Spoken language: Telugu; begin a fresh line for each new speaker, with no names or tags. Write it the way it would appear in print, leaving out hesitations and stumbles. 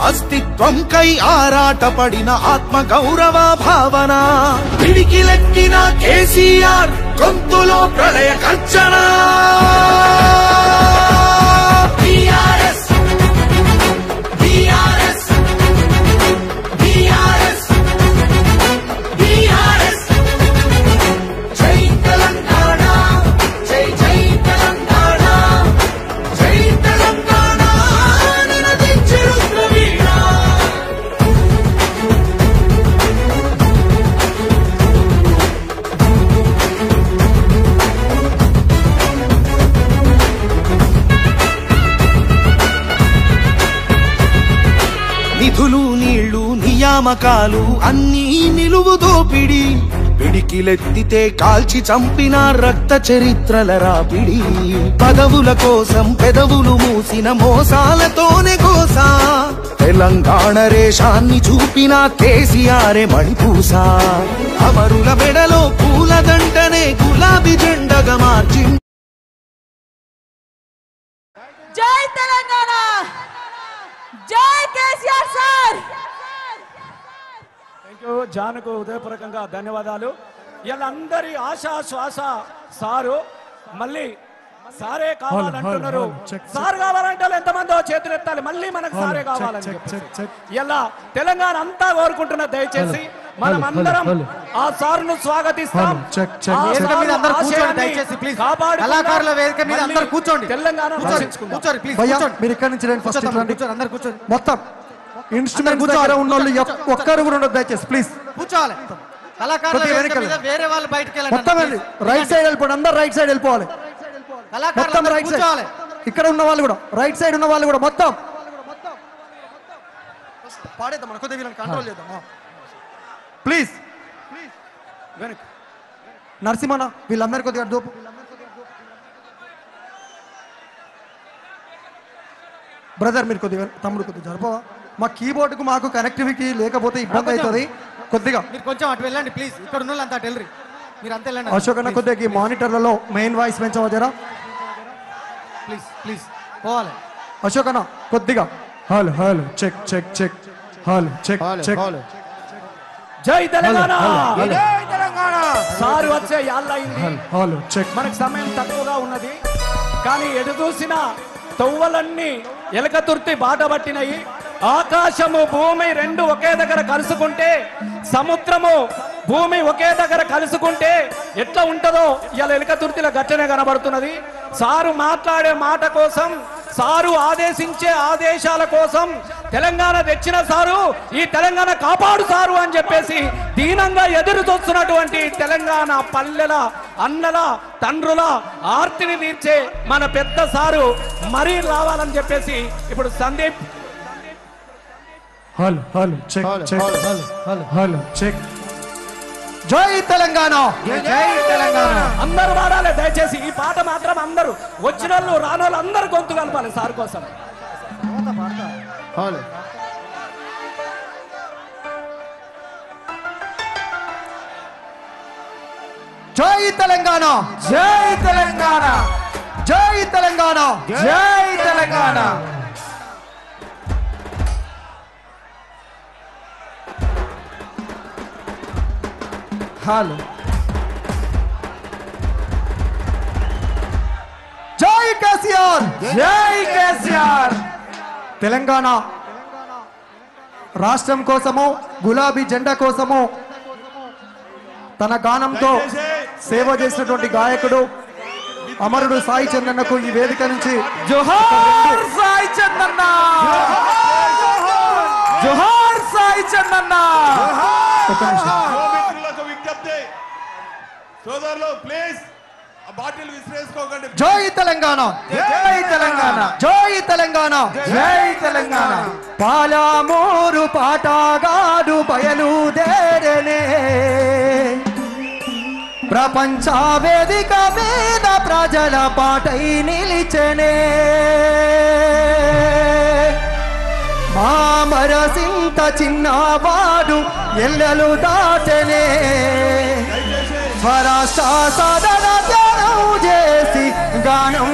అస్తిత్వంకై ఆరాటపడిన ఆత్మ గౌరవ భావన పిడికిలెక్కిన కేసీఆర్ గొంతులో ప్రళయ గర్జన నిధులు నీళ్లు నియామకాలు అన్నీ నిలువు దోపిడి పిడికిలెత్తితే కాల్చి చంపిన రక్త చరిత్రల రాపిడి పదవుల కోసం పెదవులు మూసిన మోసాలతోనే కోసా తెలంగాణ రేషాన్ని చూపిన కేసీఆరే మణిపూసా అమరుల మెడలో పూలదండనే గులాబీ జెండగా మార్చి
జై తెలంగాణ జై కేసీఆర్ సార్.
థ్యాంక్ యూ జానుకు హృదయపూర్వకంగా ధన్యవాదాలు. ఇలా అందరి ఆశా శ్వాస సారు మళ్ళీ సారే కావాలంటున్నారు. సార్ కావాలంటే ఎంతమందో చేతులు ఎత్తాలి, మళ్ళీ మనకు సారే కావాలని ఇలా తెలంగాణ అంతా కోరుకుంటున్న. దయచేసి మనం అందరం ఆ సార్ను స్వాగతిస్తాం. తెలంగాణ
మొత్తం ఇన్స్ట్రుమెంట్ దగ్గర ఉన్న వాళ్ళు ఒక్కరు కూడా ఉండదు. దయచేసి ప్లీజ్ కూర్చోవాలి.
వేరే వాళ్ళు బయటకు
మొత్తం రైట్ సైడ్ వెళ్ళిపోండి. అందరు రైట్ సైడ్ వెళ్ళిపోవాలి. మొత్తం రైట్ సైడ్. ఇక్కడ ఉన్న వాళ్ళు కూడా రైట్ సైడ్ ఉన్న వాళ్ళు కూడా మొత్తం పాడేద్దాం. మన కొద్దిగా వీళ్ళని కంట్రోల్ చేద్దాం ప్లీజ్. నరసింహన వీళ్ళందరి కొద్దిగా దోపు. బ్రదర్ మీరు కొద్దిగా తమ్ముడు కొద్దిగా జరపవా? మా కీబోర్డుకు మాకు కనెక్టివిటీ లేకపోతే ఇబ్బంది అవుతుంది. కొద్దిగా
మీరు కొంచెం అటు వెళ్ళండి ప్లీజ్. ఇక్కడ ఉన్న వాళ్ళు అంతా అటు వెళ్ళండి. మీరు అంతా వెళ్ళండి.
అశోక్ అన్న కొద్దిగా మానిటర్లలో మెయిన్ వాయిస్ పెంచవా జరా
ప్లీజ్ ప్లీజ్. పోవాలి
అశోక్ అన్న కొద్దిగా. Hello hello check check check. Hello check check.
జై తెలంగాణ జై తెలంగాణ. సారు వచ్చే యాళ్ళయింది.
Hello check.
మనకు సమయం తక్కువగా ఉన్నది కానీ ఎటు చూసిన తొవ్వలన్నీ ఎలకతుర్తి బాట పట్టినాయి. ఆకాశము భూమి రెండు ఒకే దగ్గర కలుసుకుంటే, సముద్రము భూమి ఒకే దగ్గర కలుసుకుంటే ఎట్లా ఉంటుందో ఇలా ఎలకతుర్తిలో గట్టనే కనబడుతున్నది. సారు మాట్లాడే మాట కోసం, సారు ఆదేశించే ఆదేశాల కోసం తెలంగాణ తెచ్చిన సారు ఈ తెలంగాణ కాపాడు సారు అని చెప్పేసి దీనంగా ఎదురు చూస్తున్నటువంటి తెలంగాణ పల్లెల అన్నల తండ్రుల ఆర్తిని తీర్చే మన పెద్ద సారు మరీ రావాలని చెప్పేసి ఇప్పుడు Sandeep.
Hello hello check check. Hello hello check. జై తెలంగాణ
జై తెలంగాణ.
అందరూ వాడాలి దయచేసి. ఈ పాట మాత్రం అందరూ వచ్చిన వాళ్ళు రాని వాళ్ళు అందరూ గొంతు కలపాలి సార్ కోసం.
జై తెలంగాణ
జై తెలంగాణ
జై తెలంగాణ
జై తెలంగాణ.
హలో జై కేసీఆర్
జై కేసీఆర్.
తెలంగాణ రాష్ట్రం కోసము గులాబీ జెండా కోసము తన గానంతో సేవ చేసినటువంటి గాయకుడు అమరుడు సాయి చందన్నకు ఈ వేదిక నుంచి
జోహార్ సాయి చందన్న. జోహార్ సాయి చందన్న.
సోదరులు ప్లీజ్ బాటిల్ విసిరేసుకోకండి.
జై తెలంగాణ
జై తెలంగాణ
జై తెలంగాణ
జై తెలంగాణ.
పాలమూరు పాటగాడు బయలుదేరనే ప్రపంచ వేదిక మీద ప్రజల పాటై నిలిచెనే మామరసింత చిన్నవాడు ఎల్లలు దాటనే స్వరాష్ట్ర సాధన ధ్యానం చేసి గానం